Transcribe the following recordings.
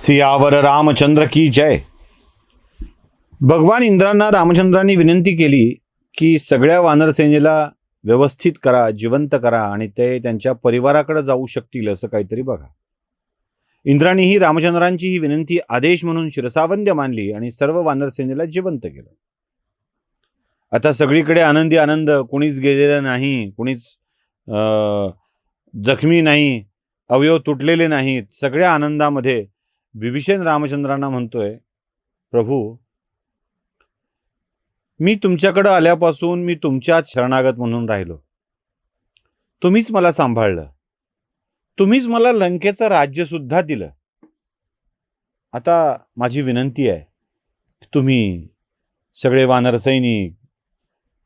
सियावर रामचंद्र की जय. भगवान इंद्रांना रामचंद्रांनी विनंती केली की सगळ्या वानरसेनेला व्यवस्थित करा, जिवंत करा आणि ते त्यांच्या परिवाराकडे जाऊ शकतील असं काहीतरी बघा. इंद्राणीही रामचंद्रांची ही विनंती आदेश म्हणून शिरसावंद्य मानली आणि सर्व वानरसेनेला जिवंत केलं. आता सगळीकडे आनंदी आनंद, कुणीच गेलेलं नाही, कुणीच जखमी नाही, अवयव तुटलेले नाहीत. सगळ्या आनंदामध्ये विभीषण रामचंद्रांना म्हणतोय, प्रभू, मी तुमच्याकडे आल्यापासून मी तुमच्याच शरणागत म्हणून राहिलो. तुम्हीच मला सांभाळलं, तुम्हीच मला लंकेचं राज्य सुद्धा दिलं. आता माझी विनंती आहे, तुम्ही सगळे वानर सैनिक,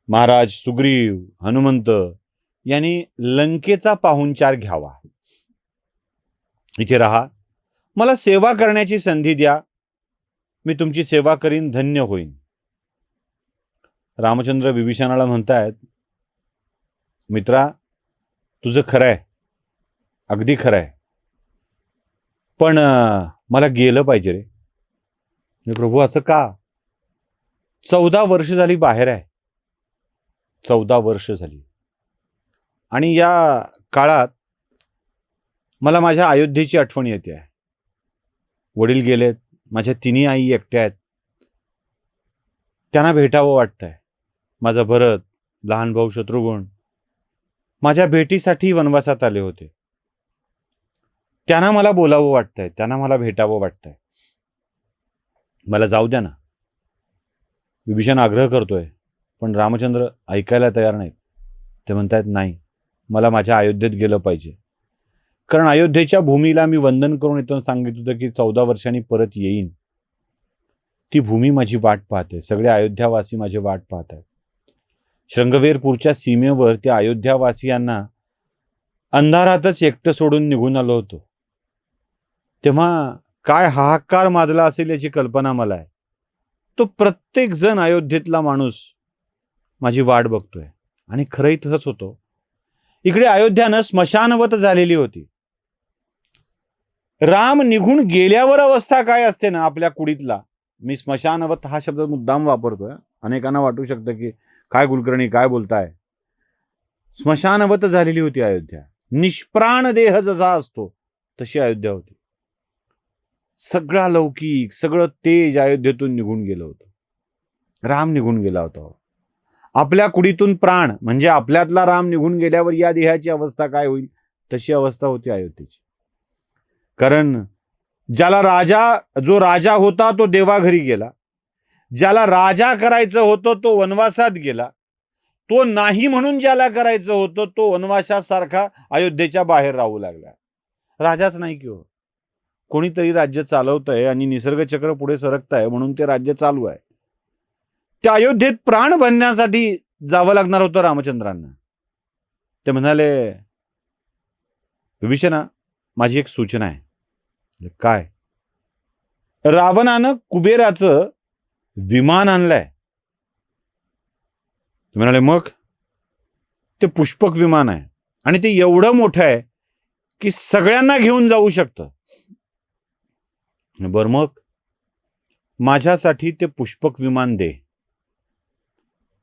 महाराज सुग्रीव, हनुमंत यांनी लंकेचा पाहुणचार घ्यावा. इथे राहा, मला सेवा करण्याची संधी द्या, मी तुमची सेवा करीन, धन्य होईन. रामचंद्र विभीषणाला म्हणतायत, मित्रा, तुझं खरं आहे, अगदी खरं आहे, पण मला गेलं पाहिजे रे. प्रभू, असं का? 14 वर्ष झाली बाहेर आहे, 14 वर्ष झाली, आणि या काळात मला माझ्या अयोध्येची आठवण येते आहे. वडील गेलेत, माझ्या तिन्ही आई एकट्या आहेत, त्यांना भेटावं वाटतंय. माझा भरत, लहान भाऊ शत्रुघ्न माझ्या भेटीसाठी वनवासात आले होते. त्यांना मला बोलावं वाटतंय, त्यांना मला भेटावं वाटतंय. मला जाऊ द्या ना. विभीषण आग्रह करतोय, पण रामचंद्र ऐकायला तयार नाहीत. ते म्हणतायत, नाही, मला माझ्या अयोध्येत गेलं पाहिजे, कारण अयोध्येच्या भूमीला मी वंदन करून येतो, सांगितलं होतं की 14 वर्षांनी परत येईन. ती भूमी माझी वाट पाहते, सगळे अयोध्यावासी माझी वाट पाहत आहेत. शृंगवेरपूरच्या सीमेवर त्या अयोध्यावासियांना अंधारातच एकटं सोडून निघून आलो होतो. तेव्हा काय हाहाकार माजला असेल याची कल्पना मला आहे. तो प्रत्येक जण अयोध्येतला माणूस माझी वाट बघतोय. आणि खरंही तसंच होतं. इकडे अयोध्यानं स्मशानवत झालेली होती. राम निघून गेल्यावर अवस्था काय असते ना आपल्या कुडीतला. मी स्मशानवत हा शब्द मुद्दाम वापरतोय, अनेकांना वाटू शकतं की काय कुलकर्णी काय बोलताय. स्मशानवत झालेली होती अयोध्या. निष्प्राण देह जसा असतो तशी अयोध्या होती. सगळा लौकिक, सगळं तेज अयोध्येतून निघून गेलं होतं. राम निघून गेला होता. आपल्या कुडीतून प्राण म्हणजे आपल्यातला राम निघून गेल्यावर या देहाची अवस्था काय होईल तशी अवस्था होती अयोध्येची. कारण जो राजा होता तो देवाघरी गेला, ज्याला राजा करायचं होतं तो वनवासात गेला, तो नाही म्हणून ज्याला करायचं होतं तो वनवासासारखा अयोध्येच्या बाहेर राहू लागला. राजाच नाही की हो, कोणीतरी राज्य चालवतंय आणि निसर्गचक्र पुढे सरकतंय म्हणून ते राज्य चालू आहे. त्या अयोध्येत प्राण बनण्यासाठी जावं लागणार होतं रामचंद्रांना. ते म्हणाले, विभीषणा, माझी एक सूचना आहे. काय? रावणानं कुबेराचं विमान आणलंय. ते म्हणाले, मग? ते पुष्पक विमान आहे आणि ते एवढं मोठं आहे की सगळ्यांना घेऊन जाऊ शकतं. बर, मग माझ्यासाठी ते पुष्पक विमान दे.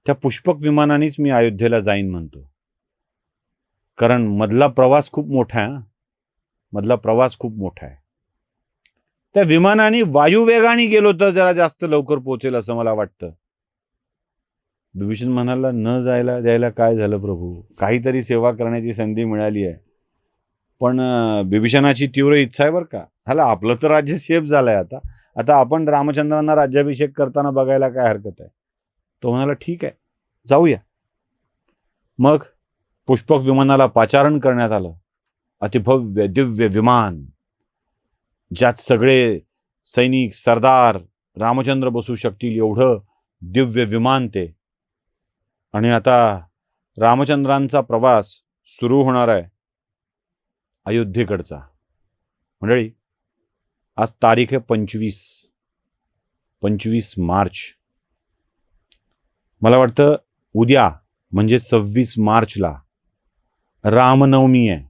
त्या पुष्पक विमानानेच मी अयोध्येला जाईन म्हणतो. कारण मधला प्रवास खूप मोठा आहे. मधला प्रवास खूप मोठा आहे. त्या विमानाने वायुवेगाने गेलो तर जरा जास्त लवकर पोहोचेल असं मला वाटतं. विभीषण म्हणाला, न जायला काय झालं प्रभू, काहीतरी सेवा करण्याची संधी मिळाली आहे. पण विभीषणाची तीव्र इच्छा आहे बरं का. हाला आपलं तर राज्य सेफ झालंय. आता आपण रामचंद्रांना राज्याभिषेक करताना बघायला काय हरकत आहे. तो म्हणाला, ठीक आहे, जाऊया. मग पुष्पक विमानाला पाचारण करण्यात आलं. अतिभव्य दिव्य विमान, ज्यात सगळे सैनिक, सरदार, रामचंद्र बसू शकतील एवढं दिव्य विमान ते. आणि आता रामचंद्रांचा प्रवास सुरू होणार आहे अयोध्येकडचा. मंडळी, आज तारीख आहे 25 मार्च. मला वाटतं उद्या म्हणजे 26 मार्चला रामनवमी आहे.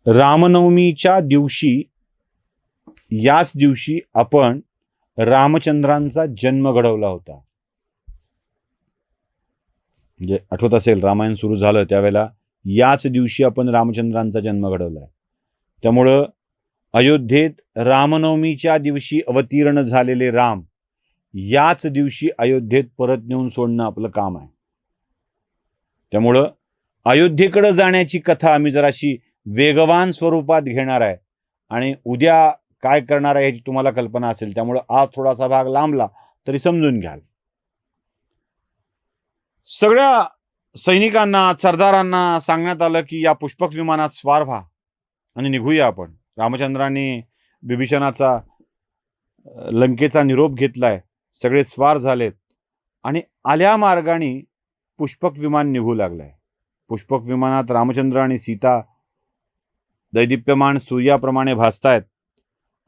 रामनवमीच्या दिवशी याच दिवशी आपण रामचंद्रांचा जन्म घडवला होता. म्हणजे आठवत असेल, रामायण सुरू झालं त्यावेळेला याच दिवशी आपण रामचंद्रांचा जन्म घडवलाय. त्यामुळं अयोध्येत रामनवमीच्या दिवशी अवतीर्ण झालेले राम याच दिवशी अयोध्येत परत नेऊन सोडणं आपलं काम आहे. त्यामुळं अयोध्येकडे जाण्याची कथा आम्ही जराशी वेगवान स्वरूपात घेणार आहे आणि उद्या काय करणार आहे याची तुम्हाला कल्पना असेल. त्यामुळं आज थोडासा भाग लांबला तरी समजून घ्याल. सगळ्या सैनिकांना, सरदारांना सांगण्यात आलं की या पुष्पक विमानात स्वार व्हा आणि निघूया आपण. रामचंद्रांनी बिभीषणाचा लंकेचा निरोप घेतलाय, सगळे स्वार झालेत आणि आल्या मार्गाने पुष्पक विमान निघू लागलंय. पुष्पक विमानात रामचंद्र आणि सीता दैदिप्यमान सूर्याप्रमाणे भासतायत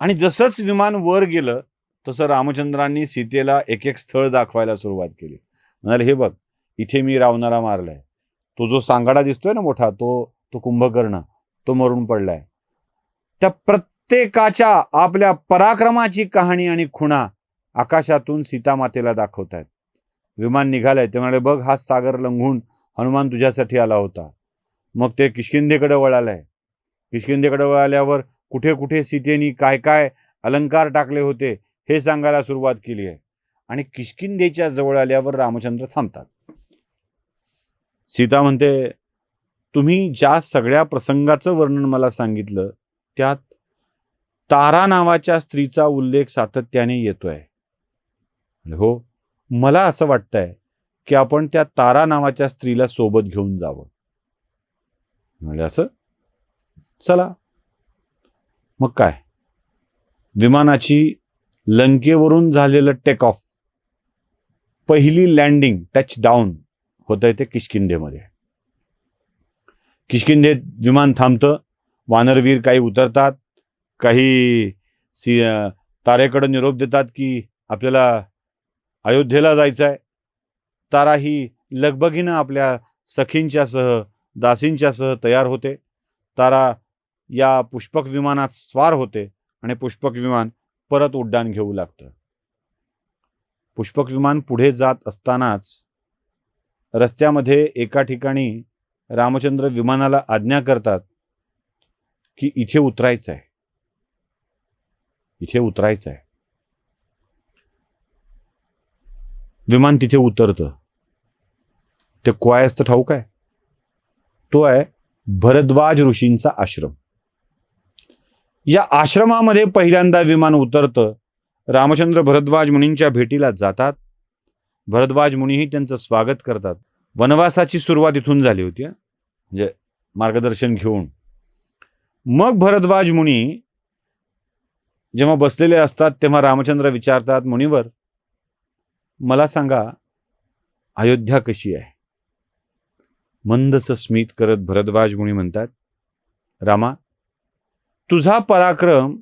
आणि जसंच विमान वर गेलं तसं रामचंद्रांनी सीतेला एक एक स्थळ दाखवायला सुरुवात केली. म्हणाले, हे बघ, इथे मी रावणाला मारलाय. तो जो सांगाडा दिसतोय ना मोठा, तो कुंभकर्ण, तो मरून पडलाय. त्या प्रत्येकाच्या आपल्या पराक्रमाची कहाणी आणि खुणा आकाशातून सीतामातेला दाखवतायत. विमान निघालंय, ते म्हणाले, बघ, हा सागर लंघून हनुमान तुझ्यासाठी आला होता. मग ते किष्किंधेकडे वळालंय. किष्किंधेकडे वळाल्यावर कुठे कुठे सीतेनी काय काय अलंकार टाकले होते हे सांगायला सुरुवात केली आहे. आणि किष्किंधेच्या जवळ आल्यावर रामचंद्र थांबतात. सीता म्हणते, तुम्ही ज्या सगळ्या प्रसंगाचं वर्णन मला सांगितलं त्यात तारा नावाच्या स्त्रीचा उल्लेख सातत्याने येतोय. हो, मला असं वाटतंय की आपण त्या तारा नावाच्या स्त्रीला सोबत घेऊन जावं. म्हणजे असं, चला. मग काय, विमानाची लंकेवरून झालेलं टेक ऑफ, पहिली लँडिंग, टच डाऊन होत आहे ते किष्किंधेमध्ये. किष्किंधेत विमान थांबतं. वानरवीर काही उतरतात, काही तारेकडे निरोप देतात की आपल्याला अयोध्येला जायचं आहे. तारा ही लगबगीनं आपल्या सखींच्या सह, दासींच्या सह तयार होते. तारा या पुष्पक विमानात स्वार होते आणि पुष्पक विमान परत उड्डाण घेऊ लागतं. पुष्पक विमान पुढे जात असतानाच रस्त्यामध्ये एका ठिकाणी रामचंद्र विमानाला आज्ञा करतात की इथे उतरायचं आहे, इथे उतरायचं आहे. विमान तिथे उतरतं. ते काय असतं ठाऊक आहे? तो आहे भरद्वाज ऋषींचा आश्रम. या आश्रमामध्ये पहिल्यांदा विमान उतरतं. रामचंद्र भरद्वाज मुनींच्या भेटीला जातात. भरद्वाज मुनीही त्यांचं स्वागत करतात. वनवासाची सुरुवात इथून झाली होती, म्हणजे मार्गदर्शन घेऊन. मग भरद्वाज मुनी जेव्हा बसलेले असतात तेव्हा रामचंद्र विचारतात, मुनीवर, मला सांगा, अयोध्या कशी आहे? मंदच स्मित करत भरद्वाज मुनी म्हणतात, रामा, तुझा पराक्रम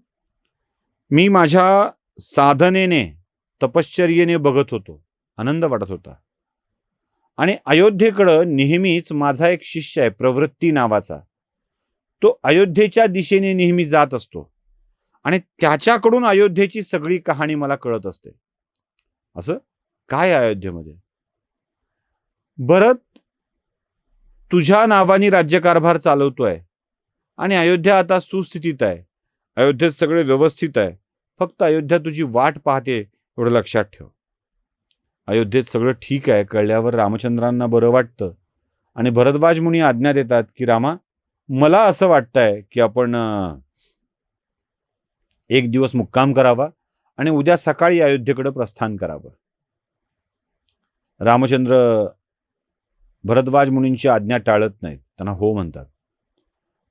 मी माझ्या साधनेने, तपश्चर्येने बघत होतो, आनंद वाटत होता. आणि अयोध्येकडं नेहमीच माझा एक शिष्य आहे प्रवृत्ती नावाचा. तो अयोध्येच्या दिशेने नेहमी जात असतो आणि त्याच्याकडून अयोध्येची सगळी कहाणी मला कळत असते. असं काय अयोध्येमध्ये? भरत तुझ्या नावाने राज्यकारभार चालवतोय आणि अयोध्या आता सुस्थितीत आहे. अयोध्येत सगळे व्यवस्थित आहे. फक्त अयोध्या तुझी वाट पाहते, एवढं लक्षात ठेव. अयोध्येत सगळं ठीक आहे कळल्यावर रामचंद्रांना बरं वाटतं आणि भरद्वाज मुनी आज्ञा देतात की रामा, मला असं वाटतंय की आपण एक दिवस मुक्काम करावा आणि उद्या सकाळी अयोध्येकडे प्रस्थान करावं. रामचंद्र भरद्वाज मुनींची आज्ञा टाळत नाहीत, त्यांना हो म्हणतात.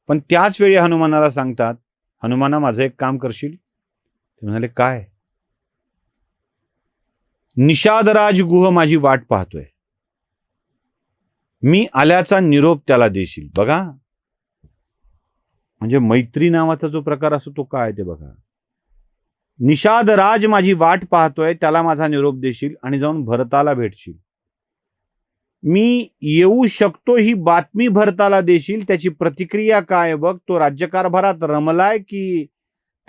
पण त्याच वेळी हनुमानाला सांगतात, हनुमाना, माझं एक काम करशील? ते म्हणाले, काय? निषादराज गुह माझी वाट पाहतोय, मी आल्याचा निरोप त्याला देशील. बघा, म्हणजे मैत्री नावाचा जो प्रकार असतो तो काय ते बघा. निषादराज माझी वाट पाहतोय, त्याला माझा निरोप देशील आणि जाऊन भरताला भेटशील. मी येऊ शकतो ही बातमी भरताला देशील. त्याची प्रतिक्रिया काय बघ, तो राज्यकारभारात रमलाय की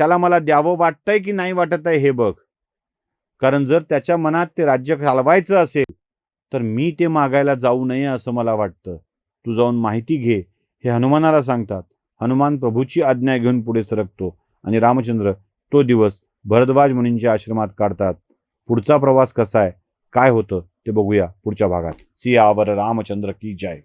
त्याला मला द्यावं वाटतंय की नाही वाटत आहे हे बघ. कारण जर त्याच्या मनात ते राज्य घालवायचं असेल तर मी ते मागायला जाऊ नये असं मला वाटतं. तू जाऊन माहिती घे, हे हनुमानाला सांगतात. हनुमान प्रभूची आज्ञा घेऊन पुढे सरकतो आणि रामचंद्र तो दिवस भरद्वाज मुनींच्या आश्रमात काढतात. पुढचा प्रवास कसा आहे, काय होतं ते बघूया पुढच्या भागात. सियावर रामचंद्र की जय.